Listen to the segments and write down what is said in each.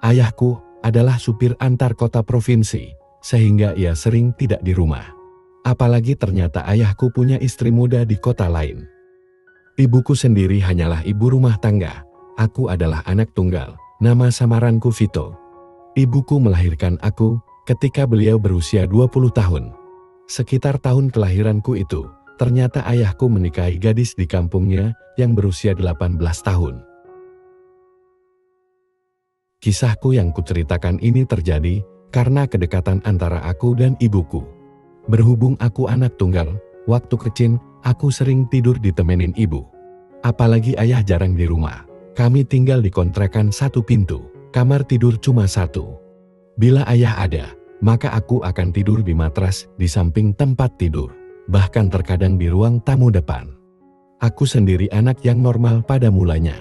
Ayahku adalah supir antar kota provinsi, sehingga ia sering tidak di rumah. Apalagi ternyata ayahku punya istri muda di kota lain. Ibuku sendiri hanyalah ibu rumah tangga. Aku adalah anak tunggal, nama samaranku Vito. Ibuku melahirkan aku ketika beliau berusia 20 tahun. Sekitar tahun kelahiranku itu, ternyata ayahku menikahi gadis di kampungnya yang berusia 18 tahun. Kisahku yang kuceritakan ini terjadi karena kedekatan antara aku dan ibuku. Berhubung aku anak tunggal, waktu kecil aku sering tidur ditemenin ibu. Apalagi ayah jarang di rumah. Kami tinggal di kontrakan satu pintu, kamar tidur cuma satu. Bila ayah ada, maka aku akan tidur di matras di samping tempat tidur, bahkan terkadang di ruang tamu depan. Aku sendiri anak yang normal pada mulanya.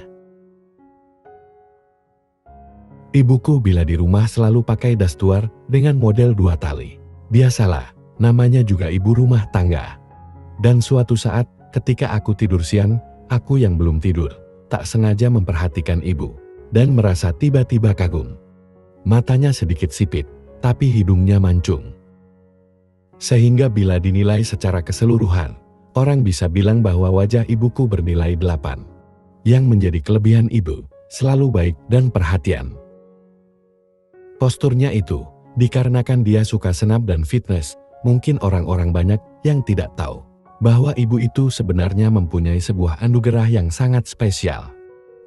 Ibuku bila di rumah selalu pakai dastuar dengan model 2 tali. Biasalah, namanya juga ibu rumah tangga. Dan suatu saat ketika aku tidur siang, aku yang belum tidur, tak sengaja memperhatikan ibu, dan merasa tiba-tiba kagum. Matanya sedikit sipit, tapi hidungnya mancung. Sehingga bila dinilai secara keseluruhan, orang bisa bilang bahwa wajah ibuku bernilai 8. Yang menjadi kelebihan ibu, selalu baik dan perhatian. Posturnya itu, dikarenakan dia suka senam dan fitness, mungkin orang-orang banyak yang tidak tahu bahwa ibu itu sebenarnya mempunyai sebuah anugerah yang sangat spesial.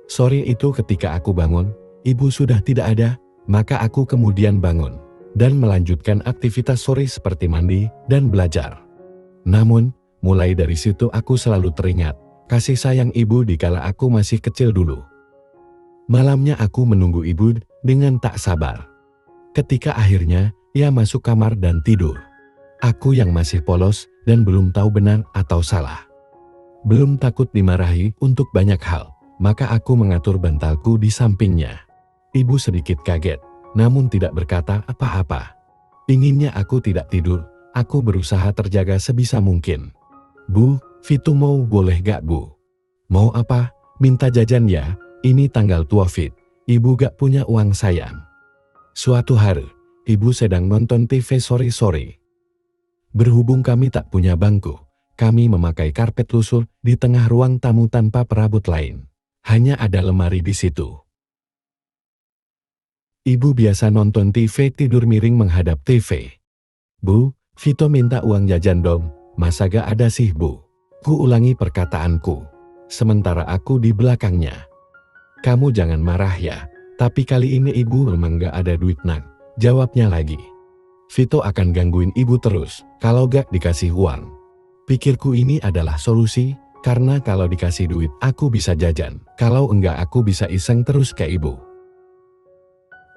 Sore itu ketika aku bangun, ibu sudah tidak ada, maka aku kemudian bangun dan melanjutkan aktivitas sore seperti mandi dan belajar. Namun, mulai dari situ aku selalu teringat kasih sayang ibu dikala aku masih kecil dulu. Malamnya aku menunggu ibu dengan tak sabar. Ketika akhirnya ia masuk kamar dan tidur, aku yang masih polos dan belum tahu benar atau salah, belum takut dimarahi untuk banyak hal, maka aku mengatur bantalku di sampingnya. Ibu sedikit kaget, namun tidak berkata apa-apa. Inginnya aku tidak tidur, aku berusaha terjaga sebisa mungkin. Bu, Vito mau boleh gak bu? Mau apa? Minta jajan ya, ini tanggal tua Fit, ibu gak punya uang sayang. Suatu hari, ibu sedang nonton TV sore-sore. Berhubung kami tak punya bangku, kami memakai karpet lusuh di tengah ruang tamu tanpa perabot lain. Hanya ada lemari di situ. Ibu biasa nonton TV tidur miring menghadap TV. Bu, Vito minta uang jajan dong, masa gak ada sih bu? Ku ulangi perkataanku, sementara aku di belakangnya. Kamu jangan marah ya. Tapi kali ini ibu memang gak ada duit nak, jawabnya lagi. Vito akan gangguin ibu terus, kalau gak dikasih uang. Pikirku ini adalah solusi, karena kalau dikasih duit aku bisa jajan, kalau enggak aku bisa iseng terus ke ibu.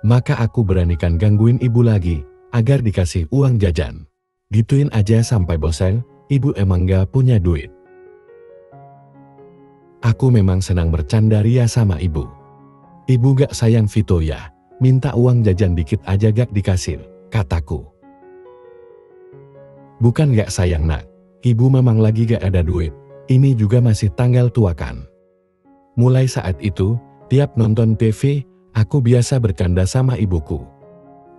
Maka aku beranikan gangguin ibu lagi, agar dikasih uang jajan. Gituin aja sampai bosan, ibu emang gak punya duit. Aku memang senang bercanda ria sama ibu. Ibu gak sayang Vito ya, minta uang jajan dikit aja gak dikasih, kataku. Bukan gak sayang nak, ibu memang lagi gak ada duit, ini juga masih tanggal tua kan. Mulai saat itu, tiap nonton TV, aku biasa bercanda sama ibuku.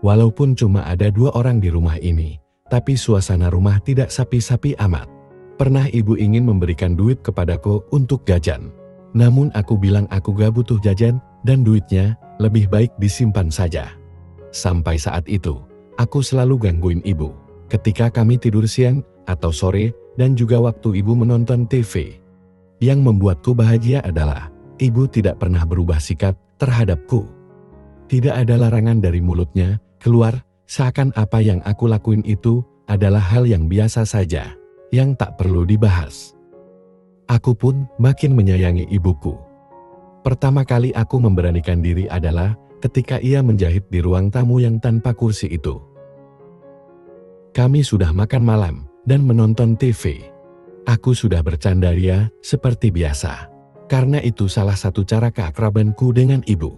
Walaupun cuma ada 2 orang di rumah ini, tapi suasana rumah tidak sapi-sapi amat. Pernah ibu ingin memberikan duit kepadaku untuk jajan. Namun aku bilang aku gak butuh jajan dan duitnya lebih baik disimpan saja. Sampai saat itu, aku selalu gangguin ibu ketika kami tidur siang atau sore dan juga waktu ibu menonton TV. Yang membuatku bahagia adalah ibu tidak pernah berubah sikap terhadapku. Tidak ada larangan dari mulutnya keluar, seakan apa yang aku lakuin itu adalah hal yang biasa saja, yang tak perlu dibahas. Aku pun makin menyayangi ibuku. Pertama kali aku memberanikan diri adalah ketika ia menjahit di ruang tamu yang tanpa kursi itu. Kami sudah makan malam dan menonton TV. Aku sudah bercanda ria seperti biasa, karena itu salah satu cara keakrabanku dengan ibu.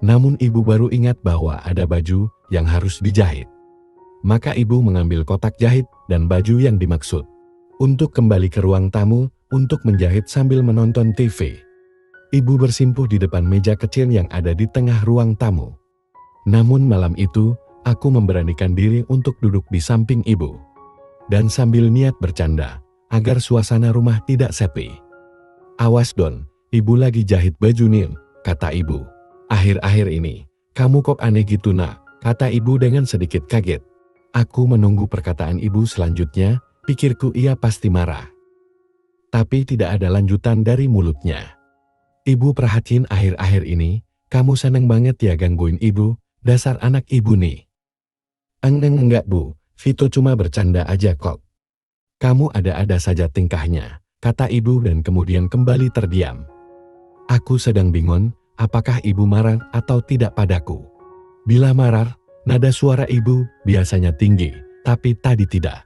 Namun ibu baru ingat bahwa ada baju yang harus dijahit. Maka ibu mengambil kotak jahit dan baju yang dimaksud untuk kembali ke ruang tamu untuk menjahit sambil menonton TV. Ibu bersimpuh di depan meja kecil yang ada di tengah ruang tamu. Namun malam itu, aku memberanikan diri untuk duduk di samping ibu. Dan sambil niat bercanda, agar suasana rumah tidak sepi. "Awas Don, ibu lagi jahit baju nih," kata ibu. "Akhir-akhir ini, kamu kok aneh gitu nak," kata ibu dengan sedikit kaget. Aku menunggu perkataan ibu selanjutnya, pikirku ia pasti marah. Tapi tidak ada lanjutan dari mulutnya. "Ibu perhatiin akhir-akhir ini, kamu seneng banget ya gangguin ibu, dasar anak ibu nih." Enggak bu, Vito cuma bercanda aja kok." "Kamu ada-ada saja tingkahnya," kata ibu dan kemudian kembali terdiam. Aku sedang bingung, apakah ibu marah atau tidak padaku. Bila marah, nada suara ibu biasanya tinggi, tapi tadi tidak.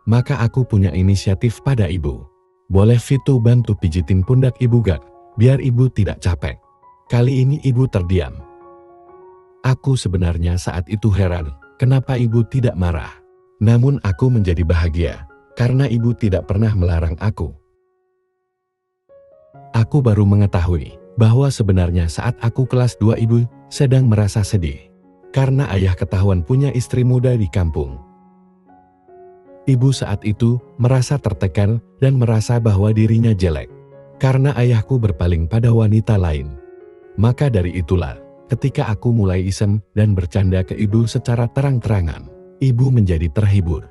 Maka aku punya inisiatif pada ibu. "Boleh Vito bantu pijitin pundak ibu gak, biar ibu tidak capek?" Kali ini ibu terdiam. Aku sebenarnya saat itu heran, kenapa ibu tidak marah. Namun aku menjadi bahagia, karena ibu tidak pernah melarang aku. Aku baru mengetahui bahwa sebenarnya saat aku kelas 2 ibu sedang merasa sedih. Karena ayah ketahuan punya istri muda di kampung. Ibu saat itu merasa tertekan dan merasa bahwa dirinya jelek. Karena ayahku berpaling pada wanita lain. Maka dari itulah, ketika aku mulai iseng dan bercanda ke ibu secara terang-terangan, ibu menjadi terhibur.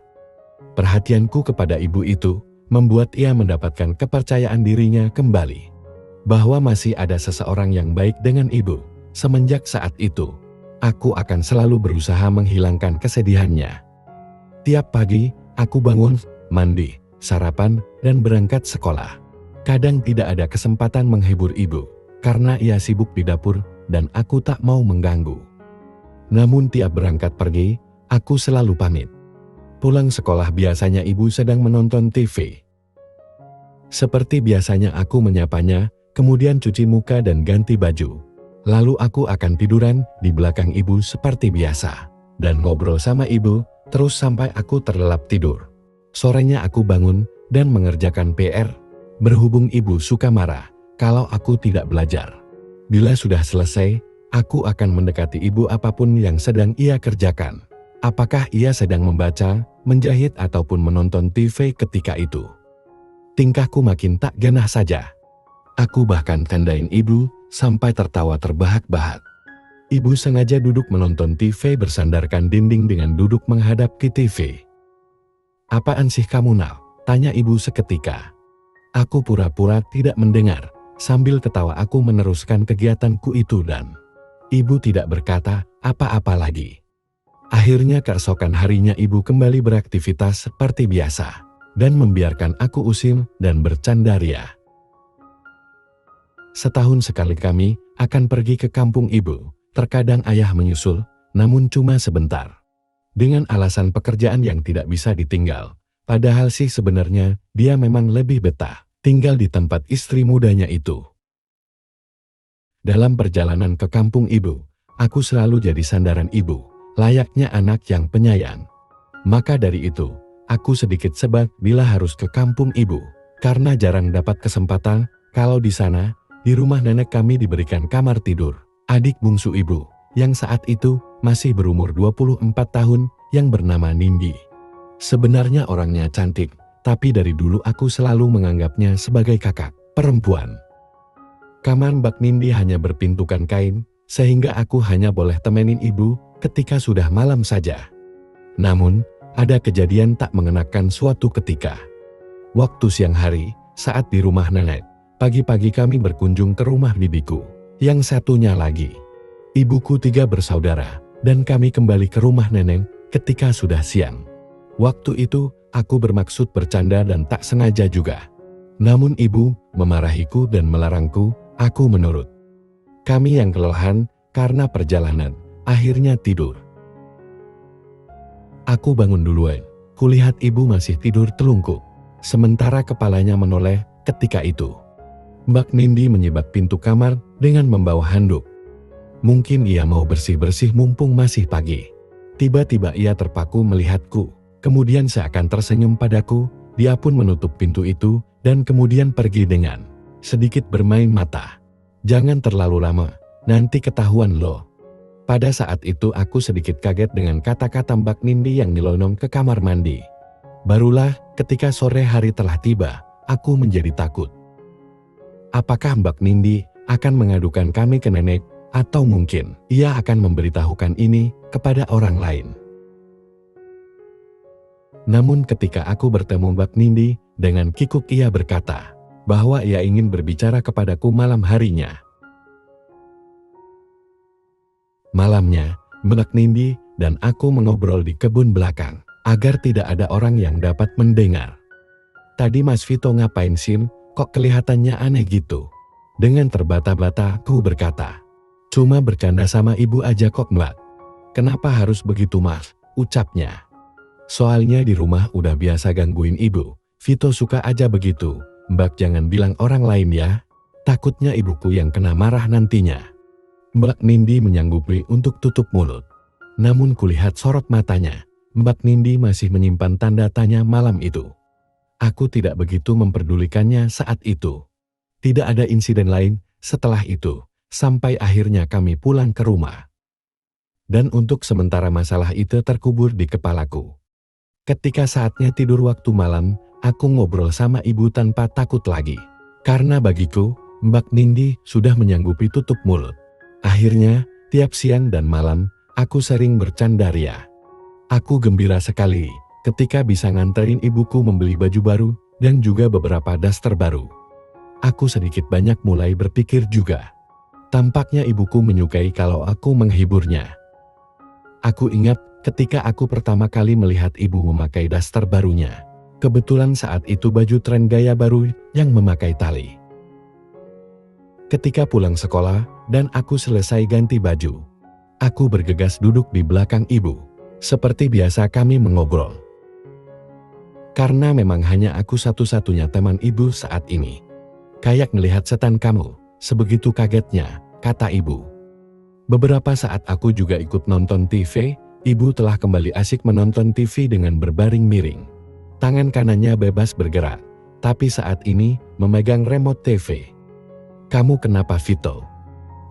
Perhatianku kepada ibu itu membuat ia mendapatkan kepercayaan dirinya kembali. Bahwa masih ada seseorang yang baik dengan ibu. Semenjak saat itu, aku akan selalu berusaha menghilangkan kesedihannya. Tiap pagi, aku bangun, mandi, sarapan, dan berangkat sekolah. Kadang tidak ada kesempatan menghibur ibu, karena ia sibuk di dapur dan aku tak mau mengganggu. Namun tiap berangkat pergi, aku selalu pamit. Pulang sekolah biasanya ibu sedang menonton TV. Seperti biasanya aku menyapanya, kemudian cuci muka dan ganti baju. Lalu aku akan tiduran di belakang ibu seperti biasa, dan ngobrol sama ibu, terus sampai aku terlelap tidur. Sorenya aku bangun dan mengerjakan PR. Berhubung ibu suka marah kalau aku tidak belajar. Bila sudah selesai, aku akan mendekati ibu apapun yang sedang ia kerjakan. Apakah ia sedang membaca, menjahit ataupun menonton TV ketika itu. Tingkahku makin tak ganah saja. Aku bahkan tandain ibu sampai tertawa terbahak-bahak. Ibu sengaja duduk menonton TV bersandarkan dinding dengan duduk menghadap ke TV. "Apaan sih kamu nak?" tanya ibu seketika. Aku pura-pura tidak mendengar. Sambil ketawa aku meneruskan kegiatanku itu dan ibu tidak berkata apa-apa lagi. Akhirnya keesokan harinya ibu kembali beraktivitas seperti biasa dan membiarkan aku usil dan bercanda ria. Setahun sekali kami akan pergi ke kampung ibu. Terkadang ayah menyusul, namun cuma sebentar. Dengan alasan pekerjaan yang tidak bisa ditinggal. Padahal sih sebenarnya dia memang lebih betah tinggal di tempat istri mudanya itu. Dalam perjalanan ke kampung ibu, aku selalu jadi sandaran ibu. Layaknya anak yang penyayang. Maka dari itu, aku sedikit sebat bila harus ke kampung ibu. Karena jarang dapat kesempatan, kalau di sana, di rumah nenek kami diberikan kamar tidur. Adik bungsu ibu, yang saat itu masih berumur 24 tahun, yang bernama Nindi. Sebenarnya orangnya cantik, tapi dari dulu aku selalu menganggapnya sebagai kakak perempuan. Kamar Mbak Nindi hanya berpintukan kain, sehingga aku hanya boleh temenin ibu ketika sudah malam saja. Namun, ada kejadian tak mengenakan suatu ketika. Waktu siang hari, saat di rumah nenek, pagi-pagi kami berkunjung ke rumah bibiku, yang satunya lagi. Ibuku 3 bersaudara, dan kami kembali ke rumah nenek ketika sudah siang. Waktu itu, aku bermaksud bercanda dan tak sengaja juga. Namun ibu memarahiku dan melarangku, aku menurut. Kami yang kelelahan karena perjalanan, akhirnya tidur. Aku bangun duluan, kulihat ibu masih tidur telungkup, sementara kepalanya menoleh ketika itu. Mbak Nindi menyibak pintu kamar dengan membawa handuk. Mungkin ia mau bersih-bersih mumpung masih pagi. Tiba-tiba ia terpaku melihatku, kemudian seakan tersenyum padaku, dia pun menutup pintu itu dan kemudian pergi dengan sedikit bermain mata. "Jangan terlalu lama, nanti ketahuan loh." Pada saat itu aku sedikit kaget dengan kata-kata Mbak Nindi yang nyelonong ke kamar mandi. Barulah ketika sore hari telah tiba, aku menjadi takut. Apakah Mbak Nindi akan mengadukan kami ke nenek, atau mungkin ia akan memberitahukan ini kepada orang lain? Namun ketika aku bertemu Mbak Nindi, dengan kikuk ia berkata bahwa ia ingin berbicara kepadaku malam harinya. Malamnya, Mbak Nindi dan aku mengobrol di kebun belakang, agar tidak ada orang yang dapat mendengar. Tadi Mas Vito ngapain sih, kok kelihatannya aneh gitu? Dengan terbata-bata aku berkata, cuma bercanda sama ibu aja kok Mbak. Kenapa harus begitu Mas? Ucapnya. Soalnya di rumah udah biasa gangguin ibu, Vito suka aja begitu, Mbak jangan bilang orang lain ya. Takutnya ibuku yang kena marah nantinya. Mbak Nindi menyanggupi untuk tutup mulut. Namun kulihat sorot matanya, Mbak Nindi masih menyimpan tanda tanya malam itu. Aku tidak begitu memperdulikannya saat itu. Tidak ada insiden lain setelah itu, sampai akhirnya kami pulang ke rumah. Dan untuk sementara masalah itu terkubur di kepalaku. Ketika saatnya tidur waktu malam, aku ngobrol sama ibu tanpa takut lagi. Karena bagiku, Mbak Nindi sudah menyanggupi tutup mulut. Akhirnya, tiap siang dan malam, aku sering bercanda ria. Aku gembira sekali ketika bisa nganterin ibuku membeli baju baru dan juga beberapa daster baru. Aku sedikit banyak mulai berpikir juga. Tampaknya ibuku menyukai kalau aku menghiburnya. Aku ingat ketika aku pertama kali melihat ibu memakai daster barunya. Kebetulan saat itu baju tren gaya baru yang memakai tali. Ketika pulang sekolah dan aku selesai ganti baju, aku bergegas duduk di belakang ibu. Seperti biasa kami mengobrol. Karena memang hanya aku satu-satunya teman ibu saat ini. Kayak ngelihat setan kamu, sebegitu kagetnya, kata ibu. Beberapa saat aku juga ikut nonton TV, ibu telah kembali asik menonton TV dengan berbaring miring. Tangan kanannya bebas bergerak, tapi saat ini memegang remote TV. Kamu kenapa Vito?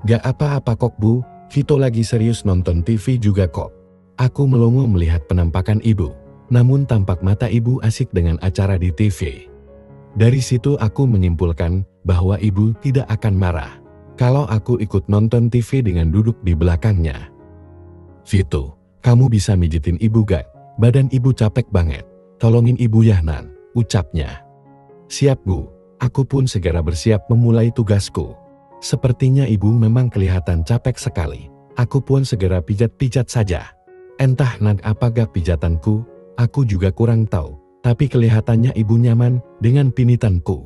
Gak apa-apa kok Bu, Vito lagi serius nonton TV juga kok. Aku melongo melihat penampakan ibu, namun tampak mata ibu asik dengan acara di TV. Dari situ aku menyimpulkan bahwa ibu tidak akan marah kalau aku ikut nonton TV dengan duduk di belakangnya. Vito, kamu bisa mijitin ibu gak? Badan ibu capek banget. Tolongin ibu ya Nan, ucapnya. Siap Bu, aku pun segera bersiap memulai tugasku. Sepertinya ibu memang kelihatan capek sekali. Aku pun segera pijat-pijat saja. Entah Nan apa gak pijatanku, aku juga kurang tahu. Tapi kelihatannya ibu nyaman dengan pinitanku.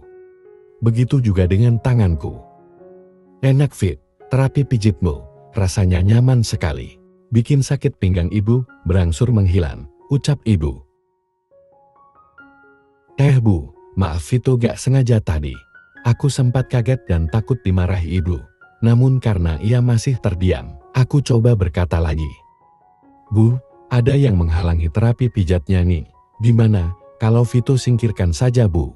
Begitu juga dengan tanganku. Enak Fit, terapi pijitmu, rasanya nyaman sekali. Bikin sakit pinggang ibu berangsur menghilang, ucap ibu. Bu, maaf Vito gak sengaja tadi. Aku sempat kaget dan takut dimarahi ibu. Namun karena ia masih terdiam, aku coba berkata lagi. Bu, ada yang menghalangi terapi pijatnya nih. Gimana kalau Vito singkirkan saja Bu?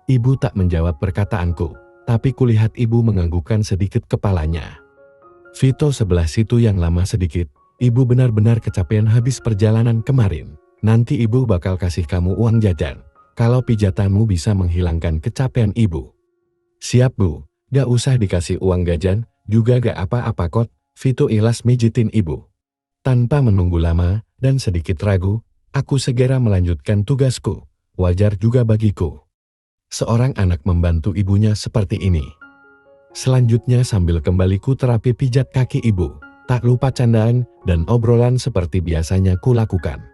Ibu tak menjawab perkataanku, tapi kulihat ibu menganggukkan sedikit kepalanya. Vito sebelah situ yang lama sedikit. Ibu benar-benar kecapean habis perjalanan kemarin. Nanti ibu bakal kasih kamu uang jajan. Kalau pijatanmu bisa menghilangkan kecapean ibu. Siap Bu, gak usah dikasih uang jajan, juga gak apa-apa kok. Vito ikhlas mijitin ibu. Tanpa menunggu lama dan sedikit ragu, aku segera melanjutkan tugasku. Wajar juga bagiku. Seorang anak membantu ibunya seperti ini. Selanjutnya sambil kembali ku terapi pijat kaki ibu. Tak lupa candaan dan obrolan seperti biasanya ku lakukan.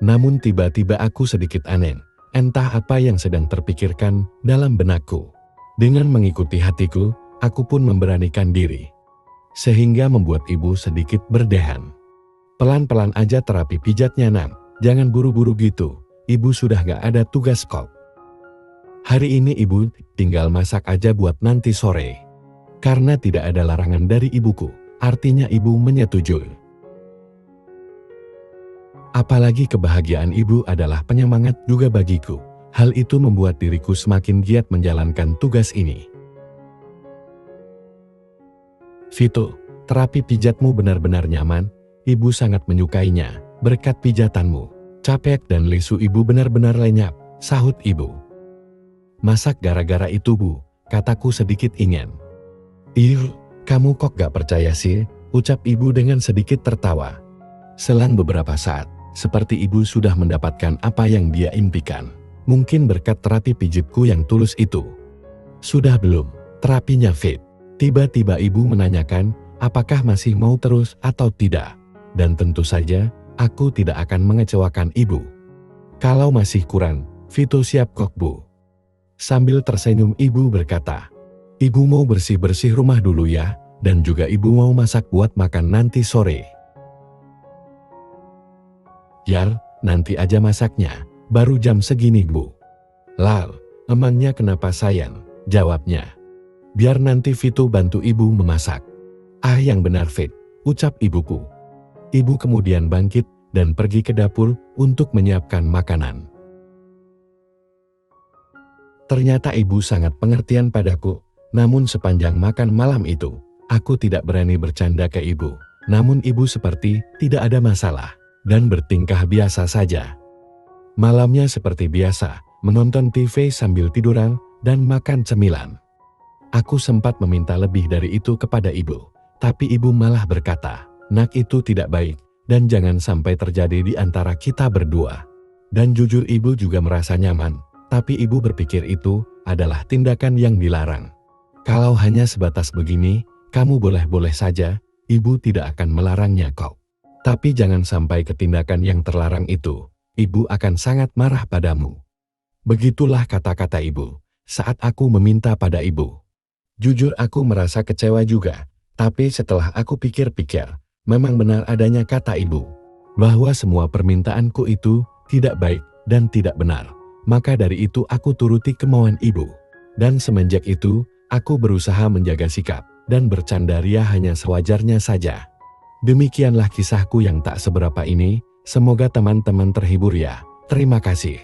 Namun tiba-tiba aku sedikit aneh. Entah apa yang sedang terpikirkan dalam benakku. Dengan mengikuti hatiku, aku pun memberanikan diri. Sehingga membuat ibu sedikit berdehan. Pelan-pelan aja terapi pijatnya Nan. Jangan buru-buru gitu. Ibu sudah gak ada tugas kok. Hari ini ibu tinggal masak aja buat nanti sore. Karena tidak ada larangan dari ibuku. Artinya ibu menyetujui. Apalagi kebahagiaan ibu adalah penyemangat juga bagiku. Hal itu membuat diriku semakin giat menjalankan tugas ini. Vito, Terapi pijatmu benar-benar nyaman, ibu sangat menyukainya, berkat pijatanmu. Capek dan lesu ibu benar-benar lenyap, sahut ibu. Masak gara-gara itu bu, kataku sedikit ingin. Ih, kamu kok gak percaya sih, ucap ibu dengan sedikit tertawa. Selang beberapa saat, seperti ibu sudah mendapatkan apa yang dia impikan. Mungkin berkat terapi pijitku yang tulus itu. Sudah belum, terapinya fit? Tiba-tiba ibu menanyakan, apakah masih mau terus atau tidak? Dan tentu saja, aku tidak akan mengecewakan ibu. Kalau masih kurang, Vito siap kok bu. Sambil tersenyum ibu berkata, ibu mau bersih-bersih rumah dulu ya, dan juga ibu mau masak buat makan nanti sore. Yar, nanti aja masaknya, baru jam segini bu. Lal, emangnya kenapa sayang? Jawabnya. Biar nanti Vito bantu ibu memasak. Ah yang benar Fit, ucap ibuku. Ibu kemudian bangkit dan pergi ke dapur untuk menyiapkan makanan. Ternyata ibu sangat pengertian padaku, namun sepanjang makan malam itu, aku tidak berani bercanda ke ibu. Namun ibu seperti tidak ada masalah, dan bertingkah biasa saja. Malamnya seperti biasa, menonton TV sambil tiduran dan makan cemilan. Aku sempat meminta lebih dari itu kepada ibu, tapi ibu malah berkata, nak itu tidak baik, dan jangan sampai terjadi di antara kita berdua. Dan jujur ibu juga merasa nyaman, tapi ibu berpikir itu adalah tindakan yang dilarang. Kalau hanya sebatas begini, kamu boleh-boleh saja, ibu tidak akan melarangnya kok. Tapi jangan sampai ke tindakan yang terlarang itu, ibu akan sangat marah padamu. Begitulah kata-kata ibu, saat aku meminta pada ibu. Jujur aku merasa kecewa juga, tapi setelah aku pikir-pikir, memang benar adanya kata ibu, bahwa semua permintaanku itu tidak baik dan tidak benar. Maka dari itu aku turuti kemauan ibu. Dan semenjak itu, aku berusaha menjaga sikap dan bercanda ria hanya sewajarnya saja. Demikianlah kisahku yang tak seberapa ini, semoga teman-teman terhibur ya. Terima kasih.